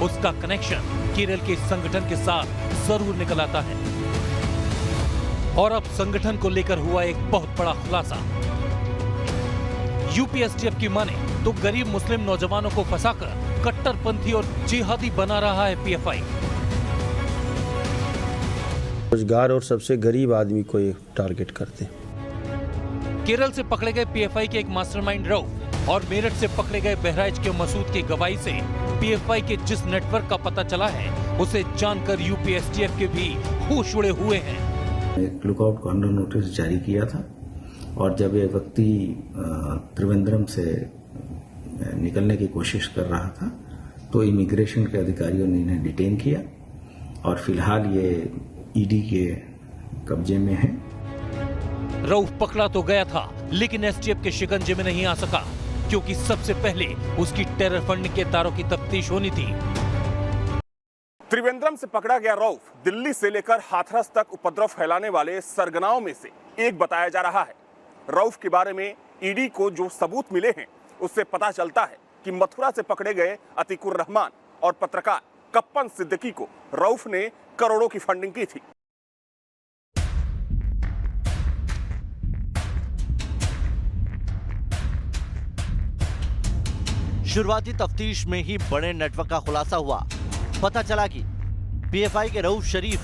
उसका कनेक्शन केरल के संगठन के साथ जरूर निकल आता है। और अब संगठन को लेकर हुआ एक बहुत बड़ा खुलासा। यूपीएसटीएफ की माने तो गरीब मुस्लिम नौजवानों को फंसाकर कट्टरपंथी और जिहादी बना रहा है पीएफआई। रोजगार और सबसे गरीब आदमी को ये टारगेट करते हैं। केरल से पकड़े गए पीएफआई के एक मास्टरमाइंड रऊफ और मेरठ से पकड़े गए बहराइच के मसूद की गवाही से पीएफआई के जिस नेटवर्क का पता चला है उसे जानकर यूपीएसटीएफ के भी होश उड़े हुए हैं। एक लुकआउट कॉर्नर नोटिस जारी किया था और जब ये व्यक्ति त्रिवेंद्रम से निकलने की कोशिश कर रहा था तो इमिग्रेशन के अधिकारियों ने इन्हें डिटेन किया और फिलहाल ये ईडी के कब्जे में है। रऊफ पकड़ा तो गया था लेकिन एसटीएफ के शिकंजे में नहीं आ सका क्योंकि सबसे पहले उसकी टेरर फंडिंग के तारों की तफ्तीश होनी थी। त्रिवेंद्रम से पकड़ा गया रऊफ दिल्ली से लेकर हाथरस तक उपद्रव फैलाने वाले सरगनाओं में से एक बताया जा रहा है। रऊफ के बारे में ईडी को जो सबूत मिले हैं उससे पता चलता है कि मथुरा से पकड़े गए अतीकुर रहमान और पत्रकार कप्पन सिद्दीकी को रऊफ ने करोड़ों की फंडिंग की थी। शुरुआती तफ्तीश में ही बड़े नेटवर्क का खुलासा हुआ। पता चला कि पीएफआई के रऊफ शरीफ,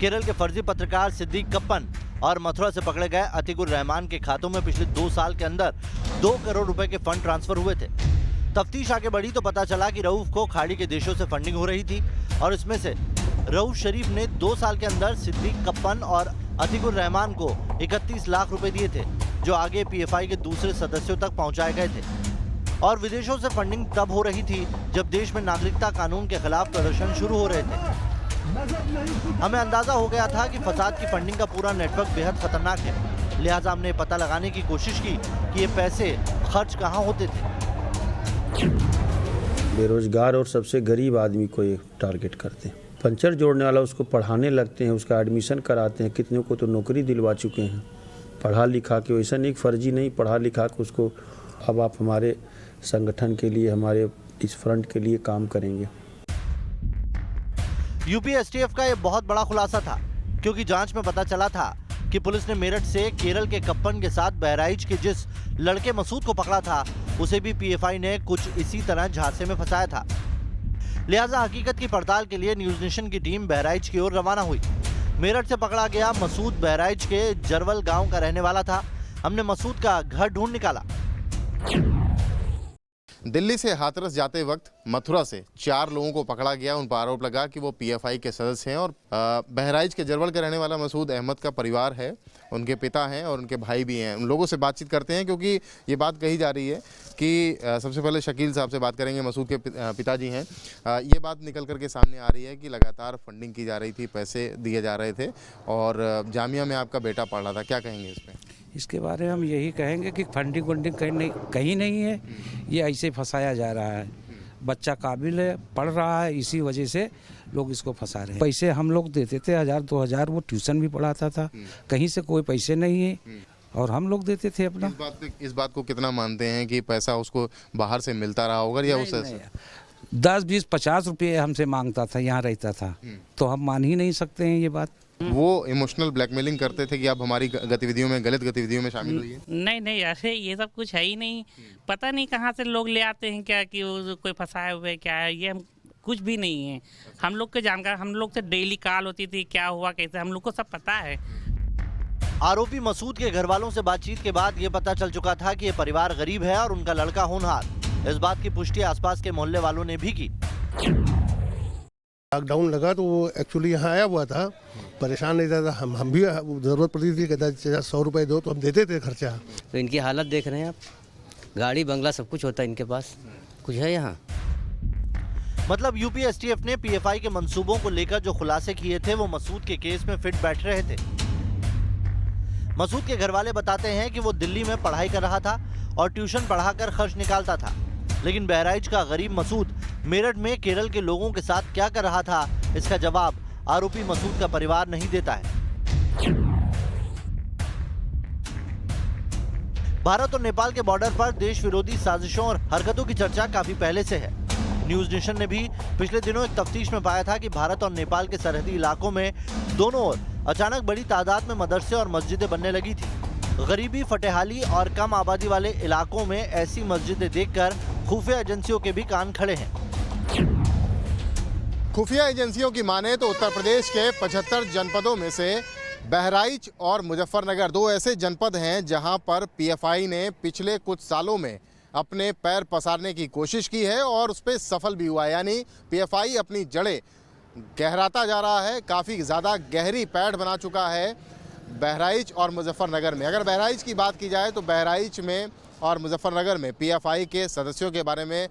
केरल के फर्जी पत्रकार सिद्दीक कप्पन और मथुरा से पकड़े गए अतीकुर रहमान के खातों में पिछले 2 साल के अंदर 2 करोड़ रुपए के फंड ट्रांसफर हुए थे। तफ्तीश आगे बढ़ी तो पता चला कि रऊफ को खाड़ी के देशों से फंडिंग हो रही थी और इसमें से रऊफ शरीफ ने 2 साल के अंदर सिद्दीक कप्पन और अतीकुर रहमान को 31 लाख रुपए दिए थे जो आगे पीएफआई के दूसरे सदस्यों तक पहुंचाए गए थे। और विदेशों से फंडिंग तब हो रही थी जब देश में नागरिकता कानून के खिलाफ प्रदर्शन शुरू हो रहे थे। हमें अंदाजा हो गया था कि फसाद की फंडिंग का पूरा नेटवर्क बेहद खतरनाक है, लिहाजा हमने पता लगाने की कोशिश की कि ये पैसे खर्च कहाँ होते थे। बेरोजगार और सबसे गरीब आदमी को ये टारगेट करते हैं। पंचर जोड़ने वाला उसको पढ़ाने लगते हैं, उसका एडमिशन कराते हैं। कितने को तो नौकरी दिलवा चुके हैं पढ़ा लिखा के। वैसा नहीं फर्जी नहीं, पढ़ा लिखा के उसको अब आप हमारे संगठन के लिए, हमारे इस फ्रंट के लिए काम करेंगे। यूपीएसटीएफ का यह बहुत बड़ा खुलासा था क्योंकि जांच में पता चला था कि पुलिस ने मेरठ से केरल के कप्पन के साथ बहराइच के जिस लड़के मसूद को पकड़ा था उसे भी पीएफआई ने कुछ इसी तरह झांसे में फंसाया था। लिहाजा हकीकत की पड़ताल के लिए न्यूज नेशन की टीम बहराइच की ओर रवाना हुई। मेरठ से पकड़ा गया मसूद बहराइच के जरवल गांव का रहने वाला था। हमने मसूद का घर ढूंढ निकाला। दिल्ली से हाथरस जाते वक्त मथुरा से 4 लोगों को पकड़ा गया। उन पर आरोप लगा कि वो पीएफआई के सदस्य हैं और बहराइच के जरवल का रहने वाला मसूद अहमद का परिवार है, उनके पिता हैं और उनके भाई भी हैं। उन लोगों से बातचीत करते हैं क्योंकि ये बात कही जा रही है कि सबसे पहले शकील साहब से बात करेंगे, मसूद के पिताजी हैं। ये बात निकल करके सामने आ रही है कि लगातार फंडिंग की जा रही थी, पैसे दिए जा रहे थे और जामिया में आपका बेटा पढ़ रहा था। क्या कहेंगे इस पर? इसके बारे में हम यही कहेंगे कि फंडिंग वंडिंग कहीं नहीं है, ये ऐसे फंसाया जा रहा है। बच्चा काबिल है, पढ़ रहा है, इसी वजह से लोग इसको फंसा रहे हैं। पैसे हम लोग देते थे 1000-2000, वो ट्यूशन भी पढ़ाता था, कहीं से कोई पैसे नहीं है और हम लोग देते थे अपना। इस बात को कितना मानते हैं कि पैसा उसको बाहर से मिलता रहा होगा या उस 10, 20, 50 रुपये हमसे मांगता था, यहाँ रहता था, तो हम मान ही नहीं सकते हैं ये बात। वो इमोशनल ब्लैकमेलिंग करते थे कि आप हमारी गतिविधियों में, गलत गतिविधियों में शामिल हुई? नहीं, ऐसे ये सब कुछ है ही नहीं। पता नहीं कहाँ से लोग ले आते हैं क्या कि वो कोई फंसाए हुए क्या है, ये कुछ भी नहीं है। हम लोग के जानकार, हम लोग से डेली कॉल होती थी, क्या हुआ कैसे, हम लोग को सब पता है। आरोपी मसूद के घर वालों से बातचीत के बाद ये पता चल चुका था कि ये परिवार गरीब है और उनका लड़का होनहार। इस बात की पुष्टि आसपास के मोहल्ले वालों ने भी की। लॉकडाउन लगा तो वो एक्चुअली यहाँ आया हुआ था, परेशान नहीं था। हम भी ज़रूरत पड़ती थी, कहता 100 रुपये दो तो हम देते थे खर्चा। तो इनकी हालत देख रहे हैं आप, गाड़ी बंगला सब कुछ होता है इनके पास, कुछ है यहाँ? मतलब यूपीएसटीएफ ने पीएफआई के मंसूबों को लेकर जो खुलासे किए थे वो मसूद के केस में फिट बैठ रहे थे। मसूद के घरवाले बताते हैं कि वो दिल्ली में पढ़ाई कर रहा था और ट्यूशन पढ़ाकर खर्च निकालता था, लेकिन बहराइच का गरीब मसूद मेरठ में केरल के लोगों के साथ क्या कर रहा था, इसका जवाब आरोपी मसूद का परिवार नहीं देता है। भारत और नेपाल के बॉर्डर पर देश विरोधी साजिशों और हरकतों की चर्चा काफी पहले से है। न्यूज नेशन ने भी पिछले दिनों एक तफ्तीश में पाया था कि भारत और नेपाल के सरहदी इलाकों में दोनों ओर अचानक बड़ी तादाद में मदरसे और मस्जिदें बनने लगी थी। गरीबी, फटेहाली और कम आबादी वाले इलाकों में ऐसी मस्जिदें देखकर खुफिया एजेंसियों के भी कान खड़े हैं। खुफिया एजेंसियों की माने तो उत्तर प्रदेश के 75 जनपदों में से बहराइच और मुजफ्फरनगर दो ऐसे जनपद हैं जहां पर पीएफआई ने पिछले कुछ सालों में अपने पैर पसारने की कोशिश की है और उस पर सफल भी हुआ। यानी पीएफआई अपनी जड़ें गहराता जा रहा है, काफ़ी ज़्यादा गहरी पैठ बना चुका है बहराइच और मुजफ्फरनगर में। अगर बहराइच की बात की जाए तो बहराइच में और मुजफ्फरनगर में पीएफआई के सदस्यों के बारे में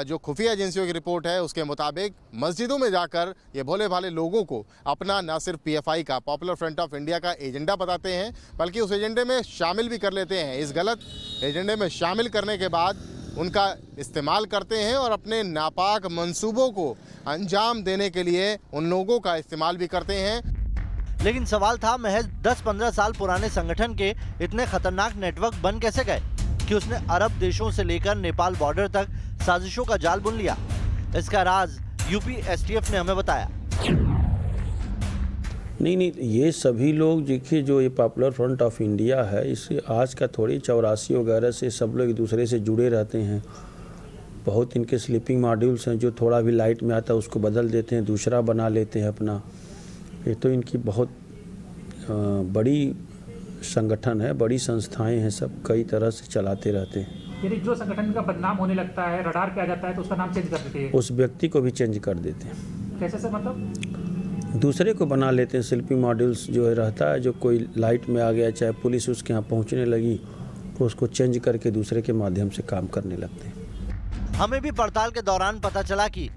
जो खुफिया एजेंसियों की रिपोर्ट है उसके मुताबिक मस्जिदों में जाकर ये भोले भाले लोगों को अपना न सिर्फ पीएफआई का, पॉपुलर फ्रंट ऑफ इंडिया का एजेंडा बताते हैं, बल्कि उस एजेंडे में शामिल भी कर लेते हैं। इस गलत एजेंडे में शामिल करने के बाद उनका इस्तेमाल करते हैं और अपने नापाक मंसूबों को अंजाम देने के लिए उन लोगों का इस्तेमाल भी करते हैं। लेकिन सवाल था, महज 10-15 साल पुराने संगठन के इतने खतरनाक नेटवर्क बन कैसे गए कि उसने अरब देशों से लेकर नेपाल बॉर्डर तक साजिशों का जाल बुन लिया। इसका राज यूपी एसटीएफ ने हमें बताया। नहीं, ये सभी लोग देखिए, जो ये पॉपुलर फ्रंट ऑफ इंडिया है, इसे आज का थोड़ी 84 वगैरह से सब लोग एक दूसरे से जुड़े रहते हैं। बहुत इनके स्लीपिंग मॉड्यूल्स हैं, जो थोड़ा भी लाइट में आता है उसको बदल देते हैं, दूसरा बना लेते हैं अपना। ये तो इनकी बहुत बड़ी संगठन है, बड़ी संस्थाएं हैं, सब कई तरह से चलाते रहते हैं। यदि जो संगठन का बदनाम होने लगता है, रडार पे आ जाता है, तो उसका नाम चेंज कर देते हैं। उस व्यक्ति को भी चेंज कर देते हैं। कैसे सर? मतलब दूसरे को बना लेते हैं। स्लीपिंग मॉड्यूल्स जो है रहता है, जो कोई लाइट में आ गया, चाहे पुलिस उसके यहाँ पहुँचने लगी, तो उसको चेंज करके दूसरे के माध्यम से काम करने लगते हैं। हमें भी पड़ताल के दौरान पता चला कि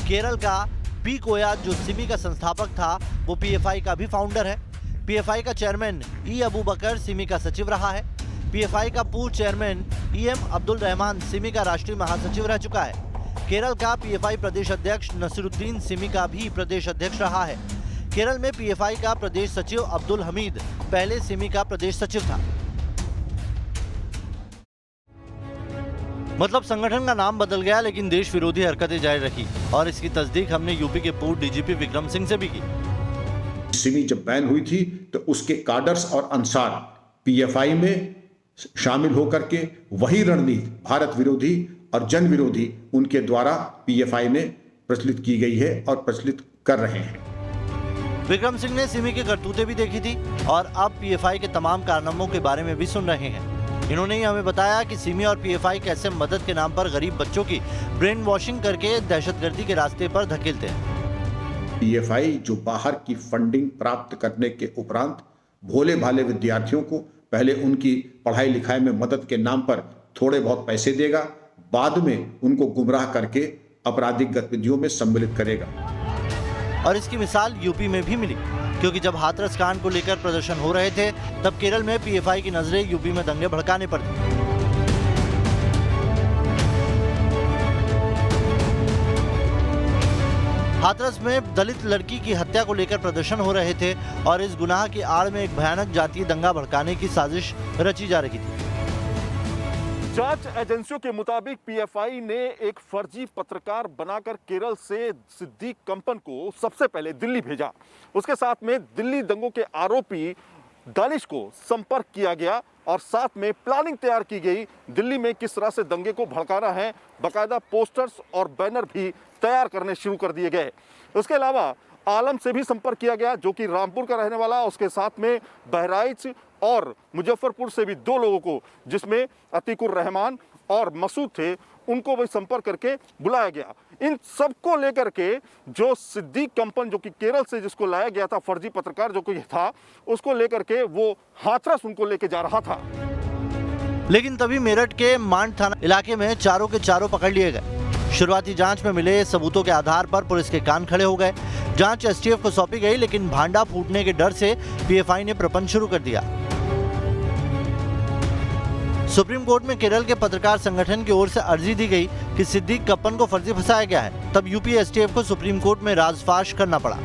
केरल का पी कोया, जो सिमी का संस्थापक था, वो पीएफआई का भी फाउंडर है। पीएफआई का चेयरमैन ई अबू बकर सिमी का सचिव रहा है। पीएफआई का पूर्व चेयरमैन ईएम अब्दुल रहमान सिमी का राष्ट्रीय महासचिव रह चुका है। केरल का पीएफआई प्रदेश अध्यक्ष नसीरुद्दीन सिमी का भी प्रदेश अध्यक्ष रहा है। केरल में पीएफआई का प्रदेश सचिव अब्दुल हमीद पहले सिमी का प्रदेश सचिव था। मतलब संगठन का नाम बदल गया, लेकिन देश विरोधी हरकतें जारी रखी। और इसकी तस्दीक हमने यूपी के पूर्व डीजीपी विक्रम सिंह से भी की। सिमी जब बैन हुई थी तो उसके काडर्स और अंसार पीएफआई में शामिल होकर के वही रणनीति भारत विरोधी और जन विरोधी उनके द्वारा पीएफआई में प्रचलित की गई है और प्रचलित कर रहे हैं। विक्रम सिंह ने सिमी की करतूतें भी देखी थी और अब पीएफआई के तमाम कारनामों के बारे में भी सुन रहे हैं। इन्होंने ही हमें बताया कि सिमी और पीएफआई कैसे मदद के नाम पर गरीब बच्चों की ब्रेन वॉशिंग करके दहशतगर्दी के रास्ते पर धकेलते हैं। पीएफआई जो बाहर की फंडिंग प्राप्त करने के उपरांत भोले भाले विद्यार्थियों को पहले उनकी पढ़ाई लिखाई में मदद के नाम पर थोड़े बहुत पैसे देगा, बाद में उनको गुमराह करके आपराधिक गतिविधियों में सम्मिलित करेगा। और इसकी मिसाल यूपी में भी मिली, क्योंकि जब हाथरस कांड को लेकर प्रदर्शन हो रहे थे, तब केरल में पीएफआई की नजरें यूपी में दंगे भड़काने पर थी। हाथरस में दलित लड़की की हत्या को लेकर प्रदर्शन हो रहे थे और इस गुनाह की आड़ में एक भयानक जातीय दंगा भड़काने की साजिश रची जा रही थी। जांच एजेंसियों के मुताबिक पीएफआई ने एक फर्जी पत्रकार बनाकर केरल से सिद्दीक कंपन को सबसे पहले दिल्ली भेजा। उसके साथ में दिल्ली दंगों के आरोपी दानिश को संपर्क किया गया और साथ में प्लानिंग तैयार की गई दिल्ली में किस तरह से दंगे को भड़काना है। बाकायदा पोस्टर्स और बैनर भी तैयार करने शुरू कर दिए गए। उसके अलावा आलम से भी संपर्क किया गया, जो कि रामपुर का रहने वाला। उसके साथ में बहराइच और मुजफ्फरपुर से भी दो लोगों को, जिसमें अतीकुर रहमान और मसूद थे, उनको भी संपर्क करके बुलाया गया। इन सबको लेकर के जो सिद्दीक कंपन, जो कि केरल से जिसको लाया गया था, फर्जी पत्रकार जो कि था, उसको लेकर के वो हाथरस उनको लेके जा रहा था। लेकिन तभी मेरठ के मांड थाना इलाके में चारों के चारों पकड़ लिए गए। शुरुआती जांच में मिले सबूतों के आधार पर पुलिस के कान खड़े हो गए। जांच एसटीएफ को सौंपी गई, लेकिन भांडा फूटने के डर से पीएफआई ने प्रपंच शुरू कर दिया। सुप्रीम कोर्ट में केरल के पत्रकार संगठन की ओर से अर्जी दी गई कि सिद्दीक कप्पन को फर्जी फंसाया गया है। तब यूपी एसटीएफ को सुप्रीम कोर्ट में राजफाश करना पड़ा।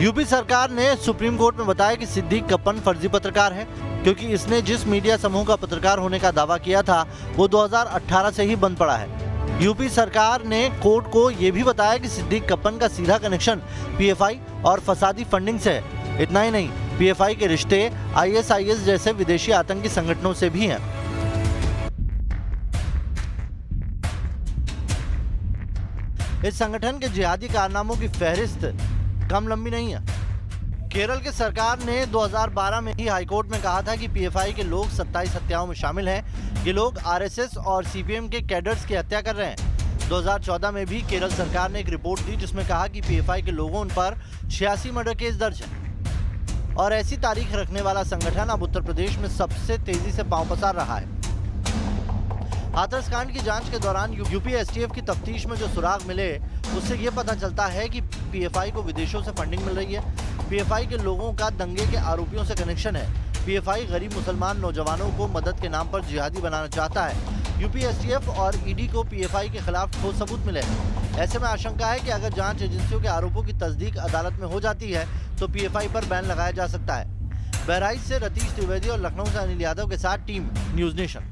यूपी सरकार ने सुप्रीम कोर्ट में बताया कि सिद्दीक कप्पन फर्जी पत्रकार है, क्योंकि इसने जिस मीडिया समूह का पत्रकार होने का दावा किया था वो 2018 से ही बंद पड़ा है। यूपी सरकार ने कोर्ट को यह भी बताया कि सिद्दीक कप्पन का सीधा कनेक्शन पीएफआई और फसादी फंडिंग से है। इतना ही नहीं, पीएफआई के रिश्ते आईएसआईएस जैसे विदेशी आतंकी संगठनों से भी हैं। इस संगठन के जिहादी कारनामों की फहरिस्त कम लंबी नहीं है। केरल की सरकार ने 2012 में ही हाईकोर्ट में कहा था कि पीएफआई के लोग 27 हत्याओं में शामिल हैं। ये लोग आरएसएस और सीपीएम के कैडर्स की हत्या कर रहे हैं। 2014 में भी केरल सरकार ने एक रिपोर्ट दी जिसमें कहा कि पीएफआई के लोगों पर 86 मर्डर केस दर्ज है। और ऐसी तारीख रखने वाला संगठन अब उत्तर प्रदेश में सबसे तेजी से पांव पसार रहा है। हाथरस कांड की जांच के दौरान यूपी एसटीएफ की तफ्तीश में जो सुराग मिले उससे ये पता चलता है कि पीएफआई को विदेशों से फंडिंग मिल रही है। पीएफआई के लोगों का दंगे के आरोपियों से कनेक्शन है। पीएफआई गरीब मुसलमान नौजवानों को मदद के नाम पर जिहादी बनाना चाहता है। यूपी एसटीएफ और ईडी को पीएफआई के खिलाफ ठोस सबूत मिले हैं। ऐसे में आशंका है कि अगर जांच एजेंसियों के आरोपों की तस्दीक अदालत में हो जाती है तो पीएफआई पर बैन लगाया जा सकता है। बहराइच से रतीश त्रिवेदी और लखनऊ से अनिल यादव के साथ टीम न्यूज़ नेशन।